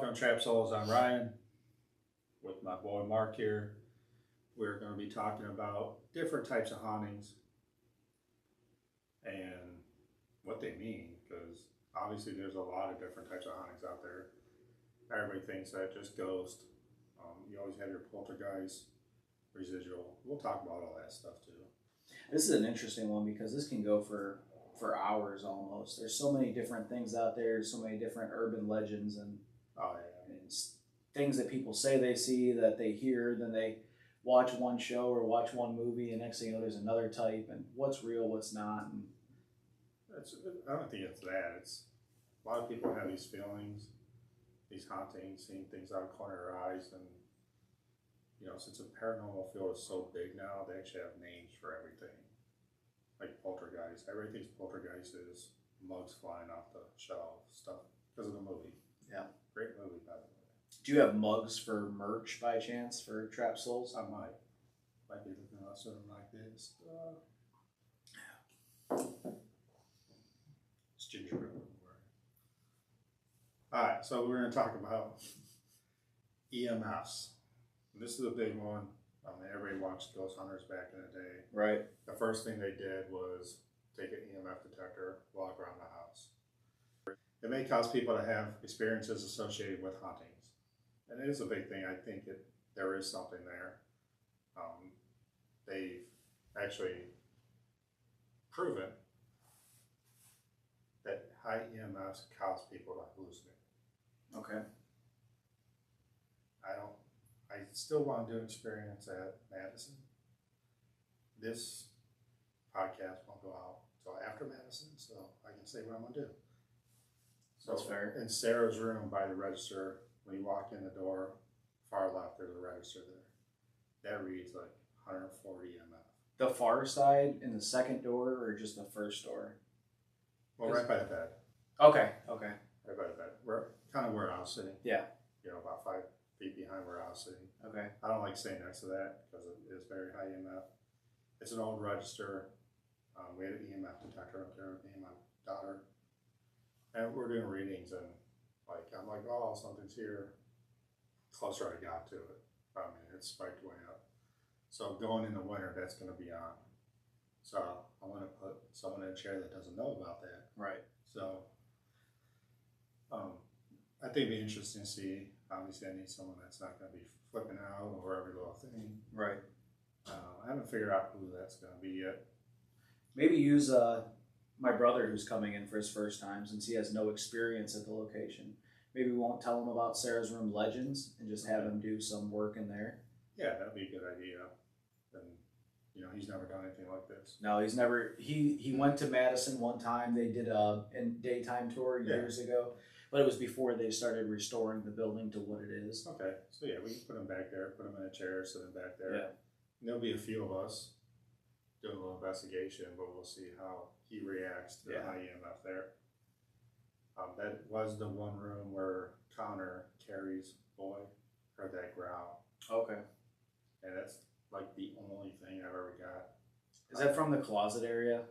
from Trap Souls. I'm Ryan with my boy Mark here. We're going to be talking about different types of hauntings and what they mean, because obviously there's a lot of different types of hauntings out there. Everybody thinks that just ghost. You always have your poltergeist, residual. We'll talk about all that stuff too. This is an interesting one because this can go for hours almost. There's so many different things out there, so many different urban legends and things that people say they see, that they hear, then they watch one show or watch one movie, and next thing you know, there's another type, and what's real, what's not. And I don't think it's that. It's a lot of people have these feelings, these hauntings, seeing things out of the corner of their eyes, and since the paranormal field is so big now, they actually have names for everything. Like poltergeist. Everybody thinks poltergeist is mugs flying off the shelf stuff because of the movie. Yeah. Great movie, by the way. Do you have mugs for merch by chance for Trap Souls? I might. Might be looking at something like this. It's gingerbread. Alright, so we're going to talk about EMFs. This is a big one. Everybody watched Ghost Hunters back in the day. Right. The first thing they did was take an EMF detector, walk around the house. It may cause people to have experiences associated with hauntings. And it is a big thing. I think there is something there. They've actually proven that high EMFs cause people to hallucinate. Okay. I still want to do an experience at Madison. This podcast won't go out until after Madison, so I can say what I'm going to do. So that's fair. In Sarah's room by the register, when you walk in the door, far left, there's a register there. That reads like 140 EMF. The far side in the second door or just the first door? Well, right by the bed. Okay. Right by the bed. We're kind of where I was sitting. Yeah. About 5 feet behind where I was sitting. Okay. I don't like staying next to that because it is very high EMF. It's an old register. We had an EMF detector up there with me and my daughter. And we're doing readings, and I'm like, oh, something's here. Closer I got to it, it spiked way up. So going into winter, that's going to be on. So I want to put someone in a chair that doesn't know about that. Right. So I think it'd be interesting to see. Obviously, I need someone that's not going to be flipping out over every little thing. Right. I haven't figured out who that's going to be yet. Maybe use my brother who's coming in for his first time, since he has no experience at the location. Maybe we won't tell him about Sarah's Room legends and just have him do some work in there. Yeah, that'd be a good idea. And he's never done anything like this. No, he's never. He went to Madison one time. They did a daytime tour years ago, but it was before they started restoring the building to what it is. Okay, so yeah, we can put him back there, put him in a chair, sit him back there. Yeah. And there'll be a few of us doing a little investigation, but we'll see how he reacts to the high EMF there. That was the one room where Connor, Carrie's boy, heard that growl. Okay. And that's like the only thing I've ever got. Is that from the closet area?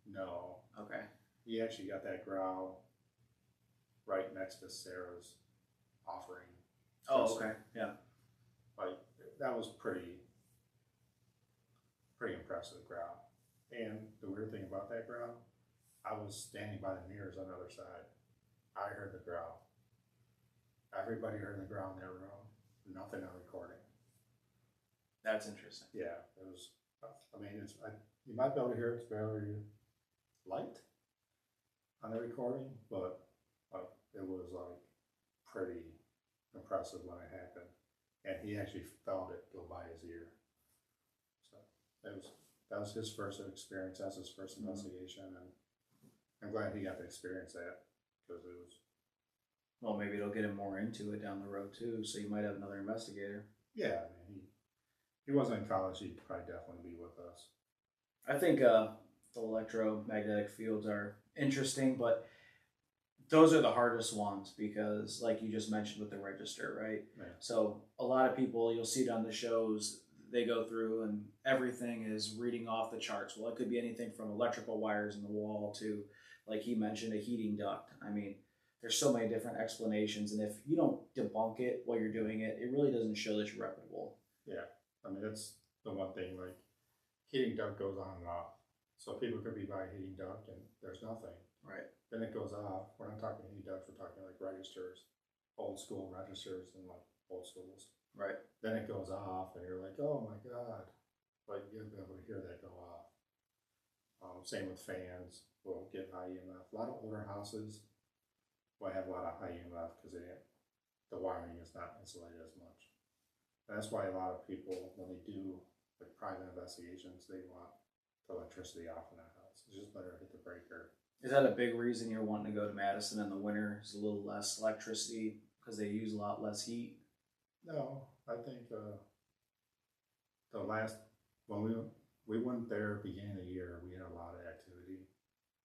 No. Okay. He actually got that growl right next to Sarah's offering. Oh, okay. Yeah. That was pretty impressive growl. And the weird thing about that growl, I was standing by the mirrors on the other side. I heard the growl. Everybody heard the growl in their room. Nothing on recording. That's interesting. Yeah, it was. You might be able to hear it's very light on the recording, but it was pretty impressive when it happened, and he actually felt it go by his ear. So that was his first experience. That's his first investigation, and I'm glad he got to experience that because it was. Well, maybe it'll get him more into it down the road too. So you might have another investigator. Yeah, he wasn't in college. He'd probably definitely be with us. I think the electromagnetic fields are interesting, but those are the hardest ones because, like you just mentioned with the register, right? Yeah. So a lot of people, you'll see it on the shows, they go through and everything is reading off the charts. Well, it could be anything from electrical wires in the wall to, like he mentioned, a heating duct. there's so many different explanations, and if you don't debunk it while you're doing it, it really doesn't show that you're reputable. Yeah, I mean, that's the one thing, like, heating duct goes on and off. So people could be buying heating duct and there's nothing. Right. Then it goes off. We're not talking heating ducts, we're talking like registers, old school registers and like old schools. Right. Then it goes off and you're like, oh my God. But you'll be able to hear that go off. Same with fans. We'll get high EMF. A lot of older houses will have a lot of high EMF because the wiring is not insulated as much. And that's why a lot of people, when they do like private investigations, they want the electricity off in that house. It's just better to hit the breaker. Is that a big reason you're wanting to go to Madison in the winter? Is a little less electricity because they use a lot less heat? No, I think the last, when we went there beginning of the year, we had a lot of activity.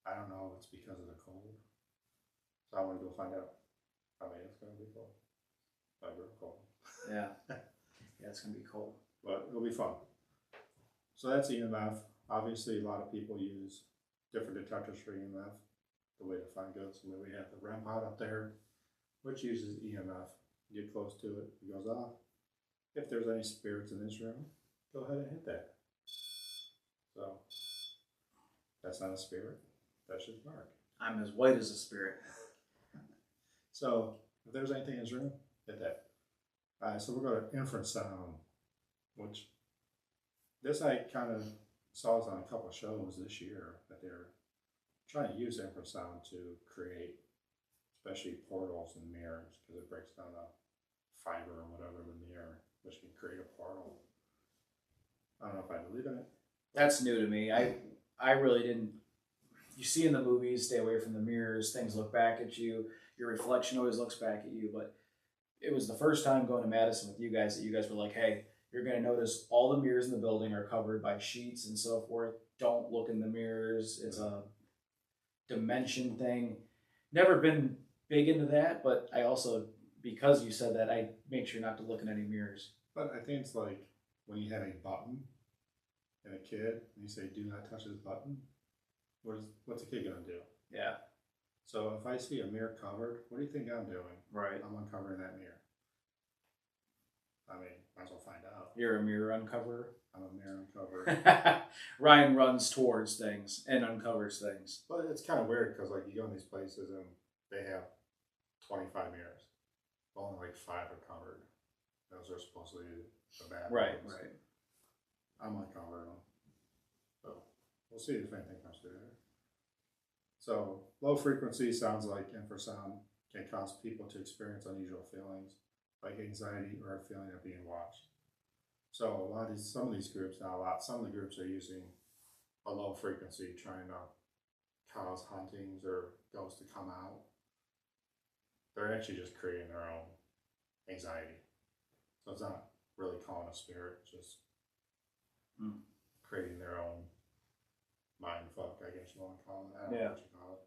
I don't know if it's because of the cold. So I want to go find out. I mean, it's going to be cold. Like real cold. Yeah. Yeah, it's going to be cold. But it'll be fun. So that's EMF. Obviously, a lot of people use different detectors for EMF, the way to find ghosts. I mean, we have the REM pod up there, which uses EMF. You get close to it, it goes off. If there's any spirits in this room, go ahead and hit that. So, that's not a spirit, that's just Mark. I'm as white as a spirit. So, if there's anything in this room, hit that. So we're going to inference sound, which this I kind of saw this on a couple of shows this year that they're trying to use infrasound to create, especially portals and mirrors, because it breaks down the fiber or whatever in the mirror, which can create a portal. I don't know if I believe in it. That's new to me. I really didn't. You see in the movies, stay away from the mirrors. Things look back at you. Your reflection always looks back at you. But it was the first time going to Madison with you guys that you guys were like, hey, you're going to notice all the mirrors in the building are covered by sheets and so forth. Don't look in the mirrors. It's a dimension thing. Never been big into that, but I also, because you said that, I make sure not to look in any mirrors. But I think it's like when you have a button and a kid, and you say, do not touch this button, what's a kid going to do? Yeah. So if I see a mirror covered, what do you think I'm doing? Right. I'm uncovering that mirror. I mean, might as well find out. You're a mirror uncoverer? I'm a mirror uncoverer. Ryan runs towards things and uncovers things. But it's kind of weird because like you go in these places and they have 25 mirrors. Only like 5 are covered. Those are supposedly the bad Right, ones. right. I'm uncovering them. So we'll see if anything comes through there. So low frequency sounds like infrasound can cause people to experience unusual feelings like anxiety or a feeling of being watched. So some of these groups, some of the groups are using a low frequency trying to cause hauntings or ghosts to come out. They're actually just creating their own anxiety. So it's not really calling a spirit, just creating their own mind fuck, I guess you want to call it. I don't know what you call it.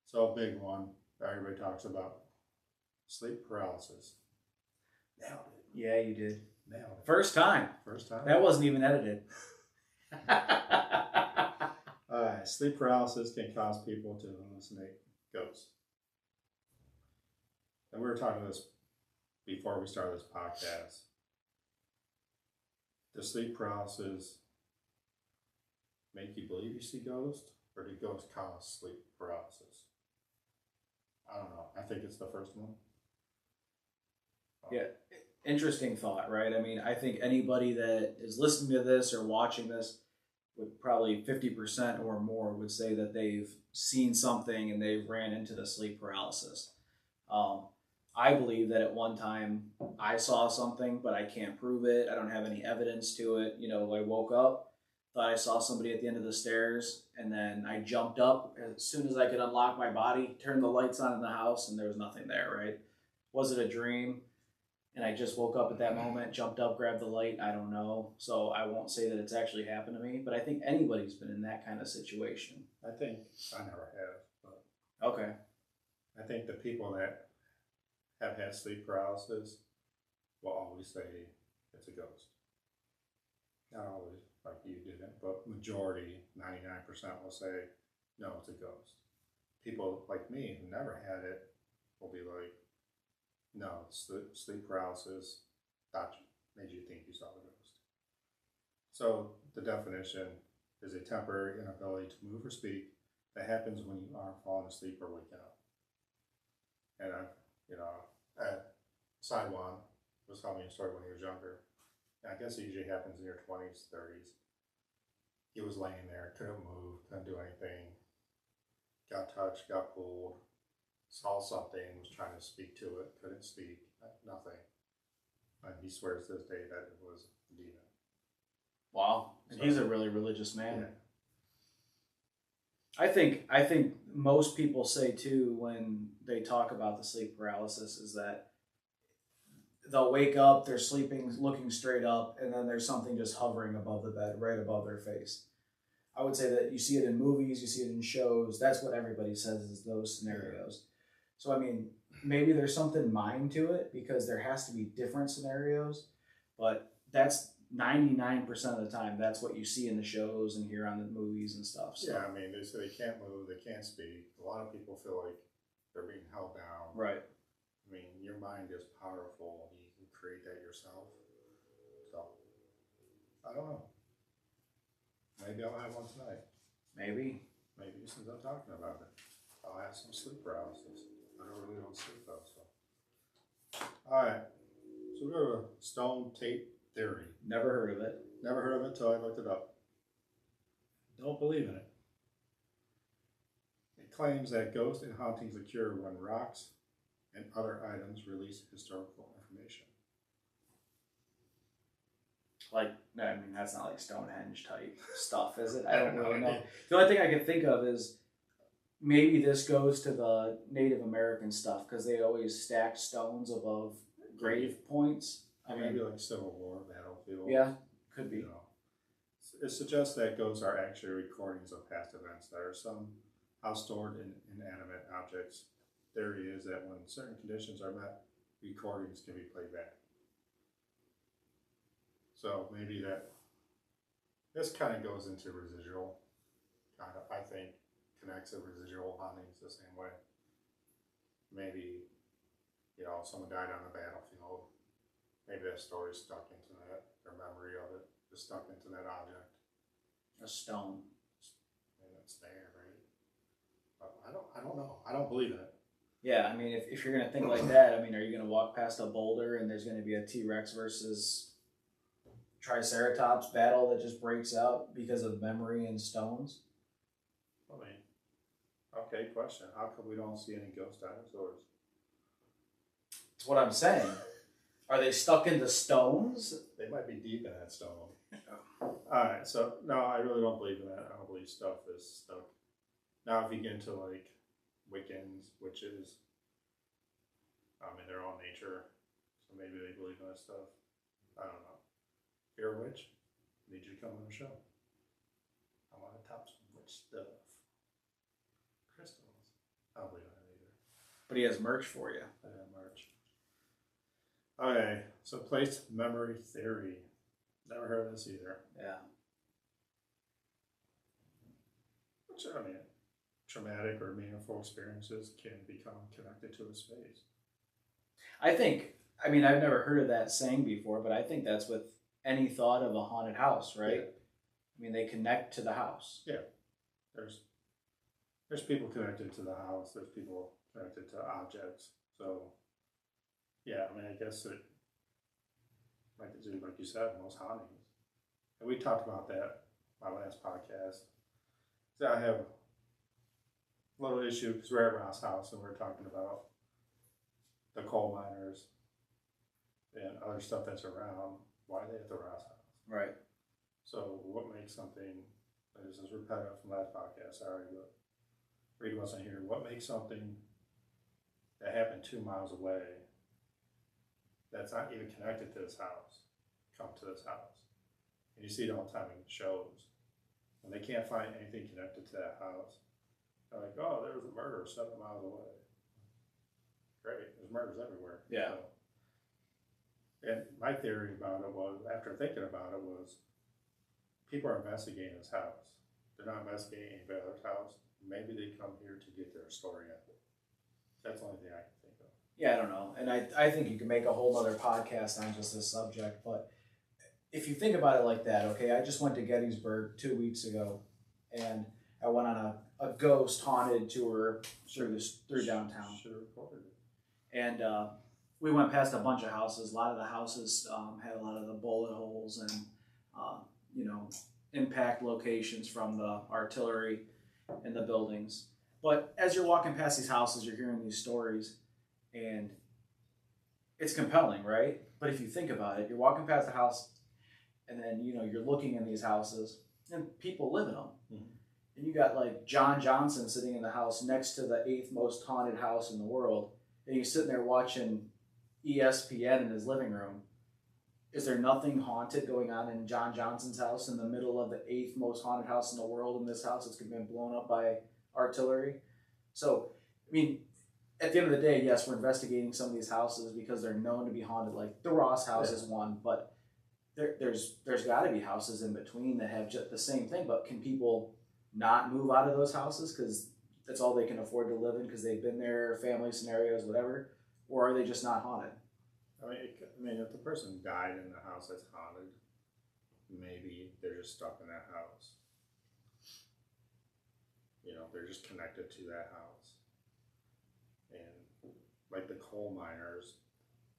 So a big one that everybody talks about, sleep paralysis. Nailed it. Yeah, you did. Nailed it. First time. First time. That wasn't even edited. Alright, sleep paralysis can cause people to hallucinate ghosts. And we were talking about this before we started this podcast. Does sleep paralysis make you believe you see ghosts, or do ghosts cause sleep paralysis? I don't know. I think it's the first one. Yeah, interesting thought, right? I mean, I think anybody that is listening to this or watching this would probably 50% or more would say that they've seen something and they've ran into the sleep paralysis. I believe that at one time I saw something, but I can't prove it. I don't have any evidence to it. You know, I woke up, thought I saw somebody at the end of the stairs, and then I jumped up as soon as I could unlock my body, turned the lights on in the house, and there was nothing there, right? Was it a dream? And I just woke up at that moment, jumped up, grabbed the light. I don't know. So I won't say that it's actually happened to me, but I think anybody's been in that kind of situation. I think I never have, but Okay. I think the people that have had sleep paralysis will always say it's a ghost. Not always, like you didn't, but majority, 99% will say, no, it's a ghost. people like me who never had it will be like, no, sleep paralysis, that made you think you saw the ghost. So the definition is a temporary inability to move or speak that happens when you are falling asleep or waking up. And Saiwan was telling me a story when he was younger. And I guess it usually happens in your 20s, 30s. He was laying there, couldn't move, couldn't do anything, got touched, got pulled, saw something, was trying to speak to it, couldn't speak, nothing. And he swears to this day that it was a demon. Wow. And So, he's a really religious man. Yeah. I think most people say too when they talk about the sleep paralysis is that they'll wake up, they're sleeping, looking straight up, and then there's something just hovering above the bed, right above their face. I would say that you see it in movies, you see it in shows. That's what everybody says is those scenarios. So, I mean, maybe there's something mind to it because there has to be different scenarios, but that's 99% of the time. That's what you see in the shows and hear on the movies and stuff. So. Yeah, I mean, they say they can't move, they can't speak. A lot of people feel like they're being held down. Right. I mean, your mind is powerful. You can create that yourself. So, I don't know. Maybe I'll have one tonight. Maybe Since I'm talking about it, I'll have some sleep paralysis. I really don't sleep though, so. Alright, so we go to stone tape theory. never heard of it. Never heard of it until I looked it up. Don't believe in it. It claims that ghosts and hauntings occur when rocks and other items release historical information. Like, I mean, that's not like Stonehenge type stuff, is it? I don't really know. The only thing I can think of is maybe this goes to the Native American stuff because they always stacked stones above grave points. I mean, Maybe like Civil War battlefield. Yeah, could be. You know. It suggests that ghosts are actually recordings of past events that are somehow stored in inanimate objects. Theory is that when certain conditions are met, recordings can be played back. So maybe this kind of goes into residual, I think, connects to residual hauntings the same way. Maybe, someone died on the battlefield. Maybe that story's stuck into that, their memory of it is stuck into that object. A stone. And it's there, right? But I don't know. I don't believe in it. Yeah, I mean, if you're going to think like that, I mean, are you going to walk past a boulder and there's going to be a T-Rex versus Triceratops battle that just breaks out because of memory and stones? I mean, okay, question. How come we don't see any ghost dinosaurs? That's what I'm saying. Are they stuck into stones? They might be deep in that stone. Alright, so no, I really don't believe in that. I don't believe stuff is stuck. Now if you get into like Wiccans, witches, in their own nature, so maybe they believe in that stuff. I don't know. If you're a witch, I need you to come on the show. I want to top some witch stuff. Crystals. I don't believe in that either. But he has merch for you. I have merch. Okay, so place memory theory. Never heard of this either. Yeah. Which, I mean, traumatic or meaningful experiences can become connected to a space. I mean, I've never heard of that saying before, but I think that's with any thought of a haunted house, right? Yeah. I mean, they connect to the house. Yeah. There's people connected to the house. There's people connected to objects. So, yeah, I mean, I guess it, like you said, most hauntings. And we talked about that my last podcast. So I have a little issue because we're at Ross' house and we're talking about the coal miners and other stuff that's around. Why are they at the Ross house? Right. So what makes something, this is repetitive from last podcast, sorry, but Reed wasn't here. What makes something that happened 2 miles away that's not even connected to this house come to this house? And you see it all the time in shows. When they can't find anything connected to that house, they're like, oh, there was a murder 7 miles away. Great, there's murders everywhere. Yeah. So, and my theory about it was, after thinking about it, was people are investigating this house. They're not investigating anybody else's house. maybe they come here to get their story out. That's the only thing I can think of. Yeah, I don't know. And I think you can make a whole other podcast on just this subject. But if you think about it like that, okay, I just went to Gettysburg 2 weeks ago, and I went on a ghost haunted tour through downtown. Should have recorded it. And we went past a bunch of houses. A lot of the houses had a lot of the bullet holes and, impact locations from the artillery in the buildings. But as you're walking past these houses, you're hearing these stories, and it's compelling, right? But if you think about it, you're walking past the house, and then, you're looking in these houses, and people live in them. Mm-hmm. And you got like John Johnson sitting in the house next to the 8th most haunted house in the world, and you're sitting there watching ESPN in his living room. Is there nothing haunted going on in John Johnson's house in the middle of the 8th most haunted house in the world? In this house that's been blown up by artillery. So, I mean, at the end of the day, yes, we're investigating some of these houses because they're known to be haunted. Like the Ross house is one, but there's got to be houses in between that have just the same thing. But can people not move out of those houses because that's all they can afford to live in because they've been there, family scenarios, whatever? Or are they just not haunted? I mean, if the person died in the house that's haunted, maybe they're just stuck in that house. They're just connected to that house. And like the coal miners,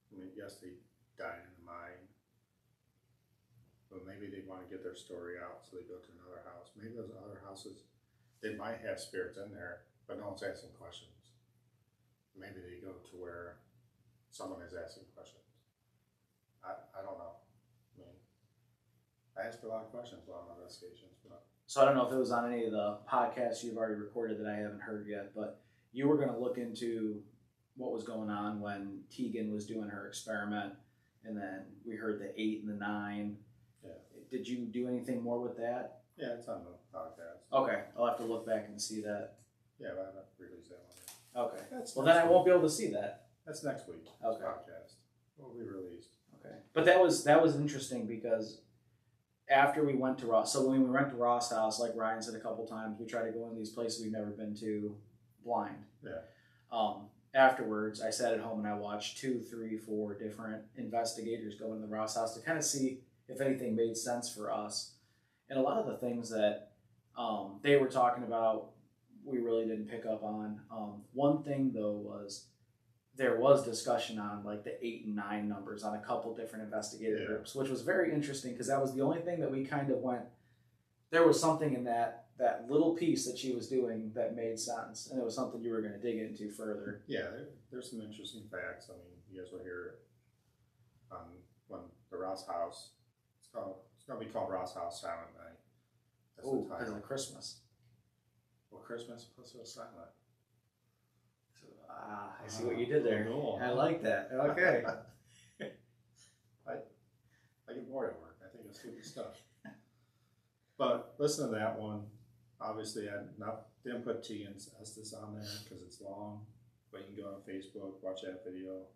I mean, yes, they died in the mine, but maybe they want to get their story out, so they go to another house. Maybe those other houses, they might have spirits in there, but no one's asking questions. Maybe they go to where someone is asking questions. I don't know. I mean, I asked a lot of questions while on investigations, but. So I don't know if it was on any of the podcasts you've already recorded that I haven't heard yet, but you were going to look into what was going on when Tegan was doing her experiment, and then we heard the 8 and the 9. Yeah. Did you do anything more with that? Yeah, it's on the podcast. Okay, I'll have to look back and see that. Yeah, but I haven't released that one yet. Okay. Well, then I won't be able to see that. That's next week. Okay. Podcast will be released. Okay. But that was interesting because after we went to Ross, so when we went to Ross house, like Ryan said a couple times, we try to go in these places we've never been to blind. Yeah. Afterwards, I sat at home and I watched 2, 3, 4 different investigators go into the Ross house to kind of see if anything made sense for us. And a lot of the things that they were talking about, we really didn't pick up on. One thing though was there was discussion on like the 8 and 9 numbers on a couple different investigative groups, which was very interesting because that was the only thing that we kind of went, there was something in that little piece that she was doing that made sense, and it was something you were going to dig into further. Yeah, there's some interesting facts. I mean, you guys will hear on when the Ross house, it's going to be called Ross House Silent Night. That's the title. Because of Christmas. Well, Christmas plus it was silent. I see what you did there. Cool. I like that. Okay. I get bored at work. I think it's stupid stuff. But listen to that one. Obviously, I didn't put T and Estes on there because it's long. But you can go on Facebook, watch that video.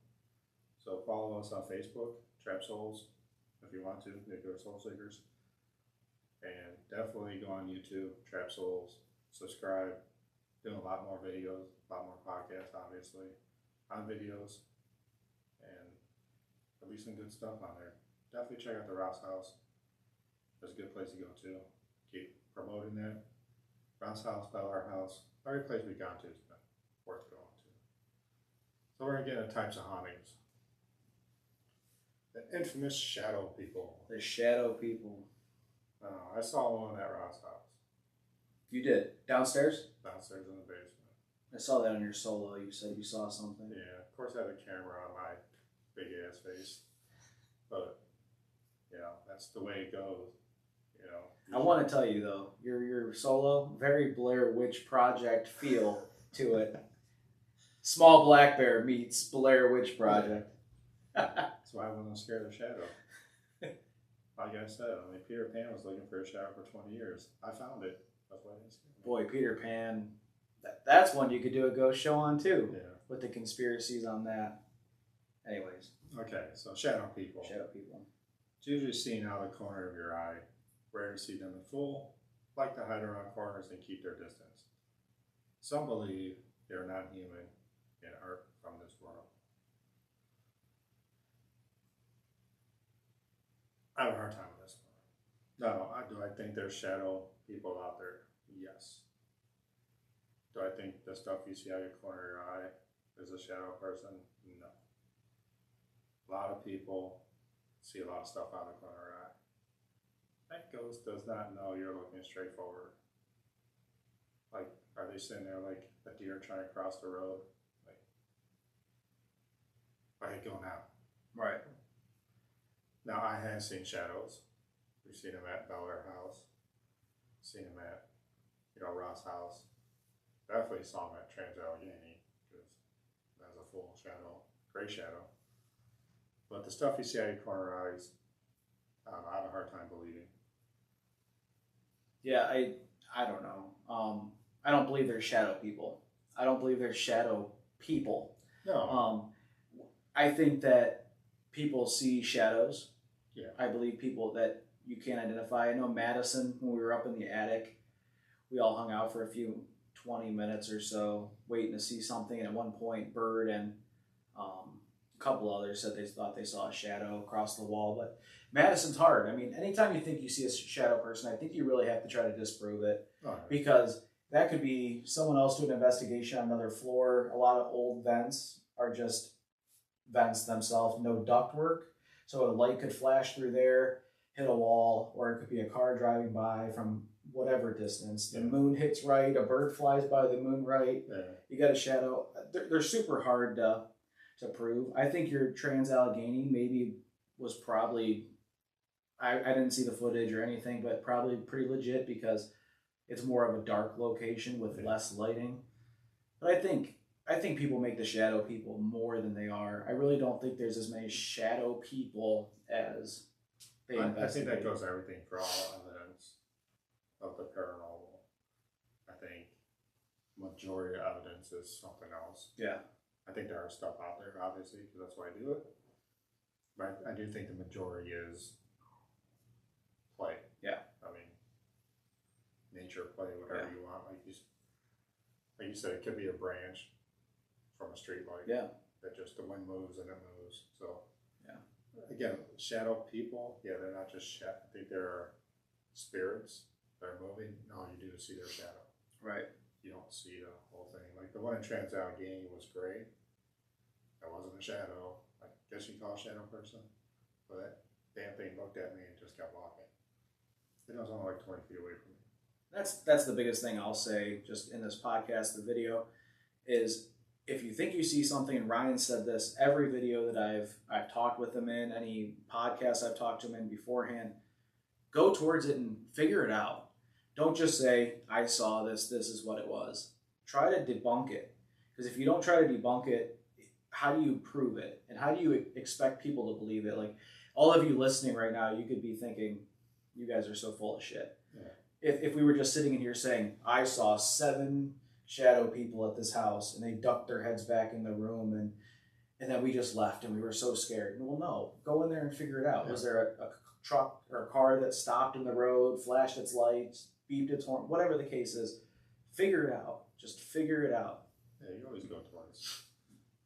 So follow us on Facebook, Trap Souls, if you want to. If you're Soul Seekers. And definitely go on YouTube, Trap Souls. Subscribe. Doing a lot more videos, a lot more podcasts, obviously, on videos, and there'll be some good stuff on there. Definitely check out the Ross House. It's a good place to go to. Keep promoting that. Ross House, Bel House, every place we've gone to has been worth going to. So we're gonna get into types of hauntings. The infamous shadow people. The shadow people. I saw one at Ross House. You did? Downstairs? Downstairs in the basement. I saw that on your solo. You said you saw something. Yeah, of course I had a camera on my big ass face. But, that's the way it goes. I want to tell you though, your solo, very Blair Witch Project feel to it. Small Black Bear meets Blair Witch Project. That's why I wasn't scared of shadow. Like I said, Peter Pan was looking for a shadow for 20 years. I found it. That's why I didn't scare me. Boy, Peter Pan, that's one you could do a ghost show on too. Yeah. With the conspiracies on that. Anyways. Okay, so shadow people. Shadow people. It's usually seen out of the corner of your eye. Rare to see them in full. Like to hide around corners and keep their distance. Some believe they're not human and are from this world. I have a hard time with this one. No, do I think there's shadow people out there? Yes. Do I think the stuff you see out of your corner of your eye is a shadow person? No. A lot of people see a lot of stuff out of the corner of their eye. That ghost does not know you're looking straight forward. Like, are they sitting there like a deer trying to cross the road? Like, where are you going now? Right. Now, I have seen shadows. We've seen them at Bel Air House. Seen them at, Ross House. Definitely saw them at Trans Allegheny, because that's a full shadow, gray shadow. But the stuff you see out of your corner eyes, I have a hard time believing. Yeah, I don't know. I don't believe there's shadow people. I don't believe there's shadow people. No. I think that people see shadows. Yeah. I believe people that you can't identify. I know Madison, when we were up in the attic, we all hung out for a few 20 minutes or so waiting to see something. And at one point, Bird and a couple others said they thought they saw a shadow across the wall. But Madison's hard. I mean, anytime you think you see a shadow person, I think you really have to try to disprove it. Because that could be someone else doing an investigation on another floor. A lot of old vents are just vents themselves, no ductwork. So a light could flash through there, hit a wall, or it could be a car driving by from whatever distance. The moon hits right, a bird flies by the moon right. Yeah. You got a shadow. They're super hard to prove. I think your Trans Allegheny maybe was probably, I didn't see the footage or anything, but probably pretty legit because it's more of a dark location with less lighting. But I think people make the shadow people more than they are. I really don't think there's as many shadow people as they investigate. I think that goes everything for all evidence of the paranormal. I think majority of evidence is something else. Yeah. I think there are stuff out there, obviously, because that's why I do it. But I do think the majority is play. Yeah. I mean, nature play, whatever you want. Like you said, it could be a branch from a street light. Yeah. That just the wind moves and it moves. So yeah. Again, shadow people, they're not just shadow. I think there are spirits that are moving. All you do is see their shadow. Right. You don't see the whole thing. Like the one in Trans Allegheny was great. That wasn't a shadow. I guess you call a shadow person. But that damn thing looked at me and just kept walking. It was only like 20 feet away from me. That's the biggest thing I'll say just in this podcast, the video, is if you think you see something, and Ryan said this, every video that I've talked with him in, any podcast I've talked to him in beforehand, go towards it and figure it out. Don't just say, I saw this, this is what it was. Try to debunk it. Because if you don't try to debunk it, how do you prove it? And how do you expect people to believe it? Like, all of you listening right now, you could be thinking, you guys are so full of shit. Yeah. If we were just sitting in here saying, I saw 7 shadow people at this house and they ducked their heads back in the room and then we just left and we were so scared. Well, no, go in there and figure it out. Yeah. Was there a truck or a car that stopped in the road, flashed its lights, beeped its horn, whatever the case is, figure it out. Just figure it out. Yeah, you always go twice.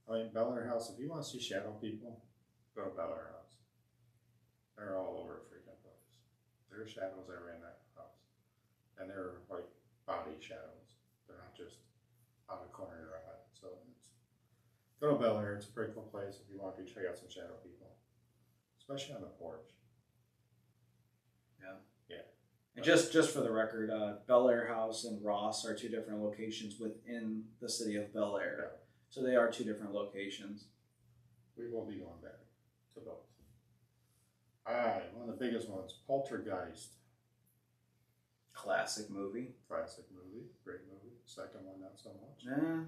I mean, Bel Air House, if you want to see shadow people, go to Bel Air House. They're all over the freaking place. There are shadows that are in that house. And they're like body shadows. They're not just out of the corner of your eye. So go to Bel Air. It's a pretty cool place if you want to check out some shadow people. Especially on the porch. Yeah. Yeah. And just for the record, Bel Air House and Ross are 2 different locations within the city of Bel Air. Yeah. So they are 2 different locations. We will be going back to both. Alright, one of the biggest ones, Poltergeist. Classic movie. Classic movie. Great movie. Second one, not so much. Nah.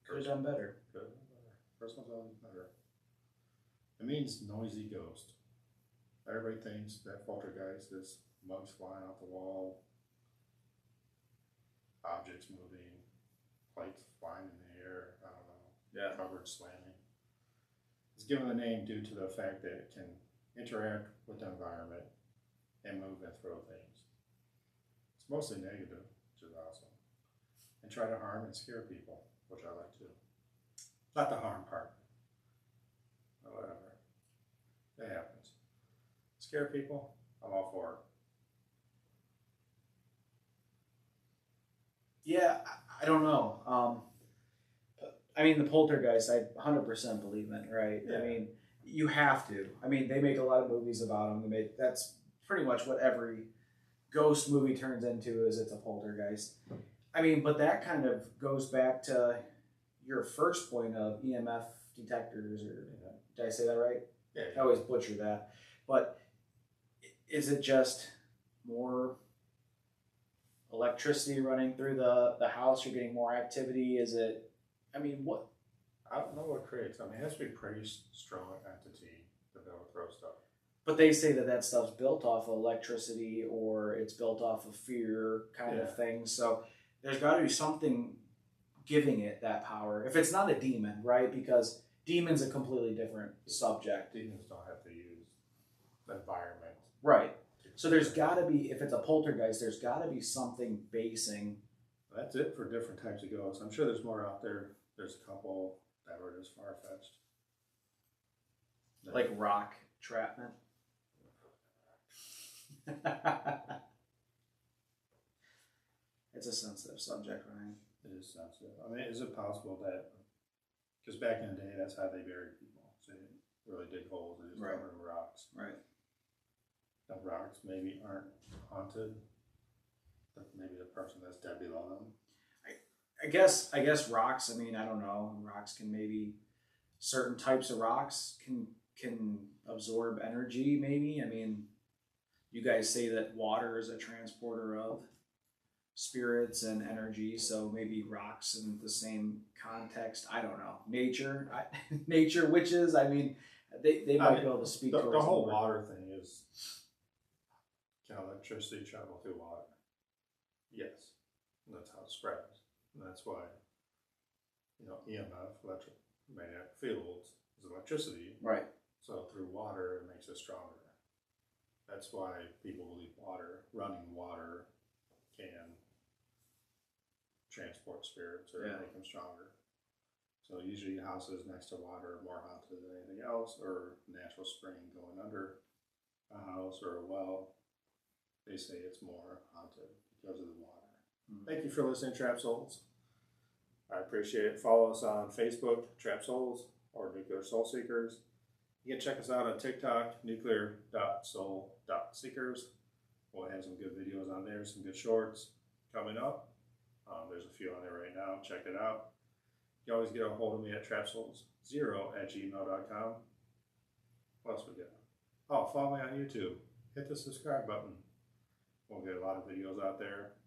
Could have done better. Could have done better. First one's always better. It means noisy ghost. Everybody thinks that poltergeist is mugs flying off the wall, objects moving, plates flying in the air, I don't know, cupboards slamming. It's given the name due to the fact that it can interact with the environment and move and throw things. It's mostly negative, which is awesome. And try to harm and scare people, which I like too. Not the harm part. But whatever. It happens. Scare people, I'm all for it. Yeah, I don't know. I mean, the poltergeist, I 100% believe in, right? Yeah. I mean, you have to. I mean, they make a lot of movies about them. That's pretty much what every ghost movie turns into, is it's a poltergeist. I mean, but that kind of goes back to your first point of EMF detectors, or did I say that right? Yeah. I always butcher that. But is it just more electricity running through the house? You're getting more activity? Is it, I mean, what? I don't know what creates. I mean, it has to be a pretty strong entity to be able to throw stuff. But they say that stuff's built off of electricity, or it's built off of fear kind of thing. So there's got to be something giving it that power. If it's not a demon, right? Because demon's a completely different subject. Demons don't have to use the environment. Right. So there's got to be, if it's a poltergeist, there's got to be something basing. That's it for different types of ghosts. I'm sure there's more out there. There's a couple that were just far-fetched. Like rock trapment. It's a sensitive subject, Ryan. It is sensitive. I mean, is it possible that, because back in the day, that's how they buried people. So they didn't really dig holes, they just covered them with rocks. Right. The rocks maybe aren't haunted, but maybe the person that's dead below them. I guess rocks, I mean, I don't know. Rocks can maybe, certain types of rocks can absorb energy, maybe. I mean, you guys say that water is a transporter of spirits and energy, so maybe rocks in the same context. I don't know. Nature, witches, I mean, they might be able to speak the towards whole more. water thing is, can electricity travel through water? Yes. And that's how it spreads. And that's why, EMF, electromagnetic fields, is electricity. Right. So through water, it makes it stronger. That's why people believe running water can transport spirits or make them stronger. So usually houses next to water are more haunted than anything else, or natural spring going under a house or a well. They say it's more haunted because of the water. Mm-hmm. Thank you for listening, Trap Souls. I appreciate it. Follow us on Facebook, Trap Souls, or Nuclear Soul Seekers. You can check us out on TikTok, nuclear.soul.seekers. We'll have some good videos on there, some good shorts coming up. There's a few on there right now. Check it out. You can always get a hold of me at trapsouls0@gmail.com. What else we got? Oh, follow me on YouTube. Hit the subscribe button. We'll get a lot of videos out there.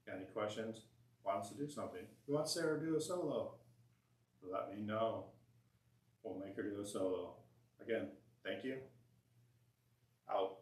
Got any questions? Want us to do something? You want Sarah to do a solo? Let me know. We'll make her do a solo. Again, thank you. Out.